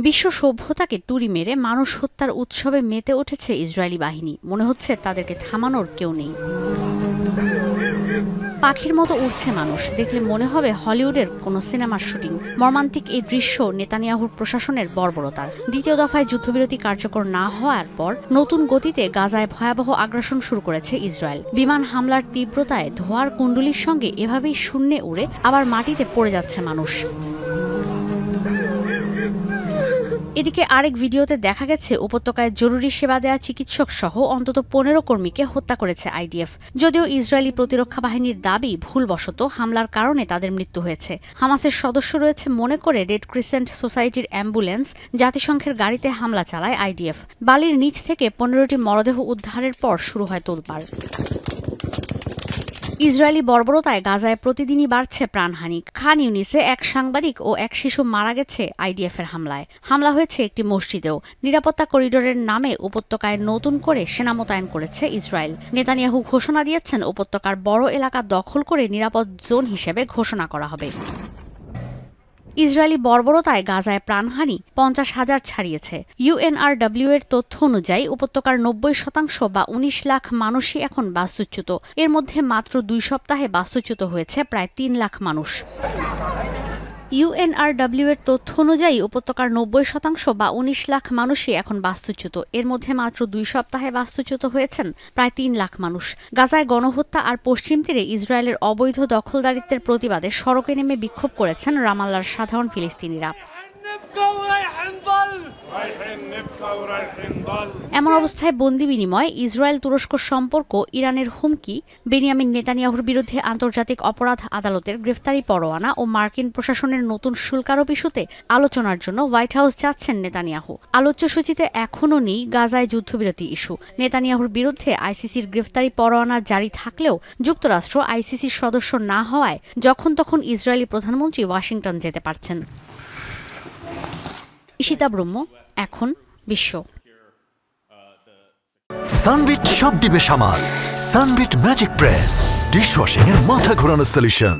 বিশ্ব সভ্যতাকে তুড়ি মেরে মানুষ হত্যার উৎসবে মেতে উঠেছে ইসরায়েলি বাহিনী। মনে হচ্ছে তাদেরকে থামানোর কেউ নেই। পাখির মতো উড়ছে মানুষ, দেখলে মনে হবে হলিউডের কোনো সিনেমার শুটিং। মর্মান্তিক এই দৃশ্য নেতানিয়াহুর প্রশাসনের বর্বরতার। দ্বিতীয় দফায় যুদ্ধবিরতি কার্যকর না হওয়ার পর নতুন গতিতে গাজায় ভয়াবহ আগ্রাসন শুরু করেছে ইসরায়েল। বিমান হামলার তীব্রতায় ধোঁয়ার কুণ্ডুলির সঙ্গে এভাবেই শূন্যে উড়ে আবার মাটিতে পড়ে যাচ্ছে মানুষ। এদিকে আরেক ভিডিওতে দেখা গেছে উপত্যকায় জরুরি সেবা দেয়া চিকিৎসক সহ অন্তত 15 কর্মীকে হত্যা করেছে আইডিএফ। যদিও ইসরায়েলি প্রতিরক্ষা বাহিনীর দাবি ভুলবশত হামলার কারণে তাদের মৃত্যু হয়েছে। হামাসের সদস্য রয়েছে মনে করে রেড ক্রিসেন্ট সোসাইটির অ্যাম্বুলেন্স জাতিসংঘের গাড়িতে হামলা চালায় আইডিএফ। বালির নিচ থেকে 15টি মরদেহ উদ্ধারের পর শুরু হয় তোলপাড়। ইসরায়েলি বর্বরতায় গাজায় প্রতিদিনই বাড়ছে প্রাণহানি। খান ইউনিসে এক সাংবাদিক ও এক শিশু মারা গেছে আইডিএফের হামলায়। হামলা হয়েছে একটি মসজিদেও। নিরাপত্তা করিডোরের নামে উপত্যকায় নতুন করে সেনা মোতায়েন করেছে ইসরায়েল। নেতানিয়াহু ঘোষণা দিয়েছেন উপত্যকার বড় এলাকা দখল করে নিরাপদ জোন হিসেবে ঘোষণা করা হবে। ইসরায়েলি বর্বরতায় গাজায় প্রাণহানি 50,000 ছাড়িয়েছে। ইউএনআরডব্লিউ এর তথ্য অনুযায়ী উপত্যকার 90% বা 19 লাখ মানুষই এখন বাস্তুচ্যুত। এর মধ্যে মাত্র 2 সপ্তাহে বাস্তুচ্যুত হয়েছে প্রায় 3 লাখ মানুষ। ইউএনআরডব্লিউ এর তথ্য অনুযায়ী উপত্যকার 90% বা 19 লাখ মানুষই এখন বাস্তুচ্যুত। এর মধ্যে মাত্র 2 সপ্তাহে বাস্তুচ্যুত হয়েছেন প্রায় 3 লাখ মানুষ। গাজায় গণহত্যা আর পশ্চিম তীরে ইসরায়েলের অবৈধ দখলদারিত্বের প্রতিবাদে সড়কে নেমে বিক্ষোভ করেছেন রামাল্লার সাধারণ ফিলিস্তিনিরা। এমন অবস্থায় বন্দি বিনিময়, ইসরায়েল তুরস্ক সম্পর্ক, ইরানের হুমকি, বেনিয়ামিন নেতানিয়াহুর বিরুদ্ধে আন্তর্জাতিক অপরাধ আদালতের গ্রেফতারি পরোয়ানা ও মার্কিন প্রশাসনের নতুন শুল্ক আরোপ ইস্যুতে আলোচনার জন্য হোয়াইট হাউস যাচ্ছেন নেতানিয়াহু। আলোচ্য সূচিতে এখনও নেই গাজায় যুদ্ধবিরতি ইস্যু। নেতানিয়াহুর বিরুদ্ধে আইসিসির গ্রেফতারি পরোয়ানা জারি থাকলেও যুক্তরাষ্ট্র আইসিসির সদস্য না হওয়ায় যখন তখন ইসরায়েলি প্রধানমন্ত্রী ওয়াশিংটন যেতে পারছেন। ঈশিতা ব্রহ্ম, এখন বিশ্ব। সানবিট সব দিবে সামাল। সানবিট ম্যাজিক প্রেস ডিশওয়াশিং এর মাথা ঘোরানো সলিউশন।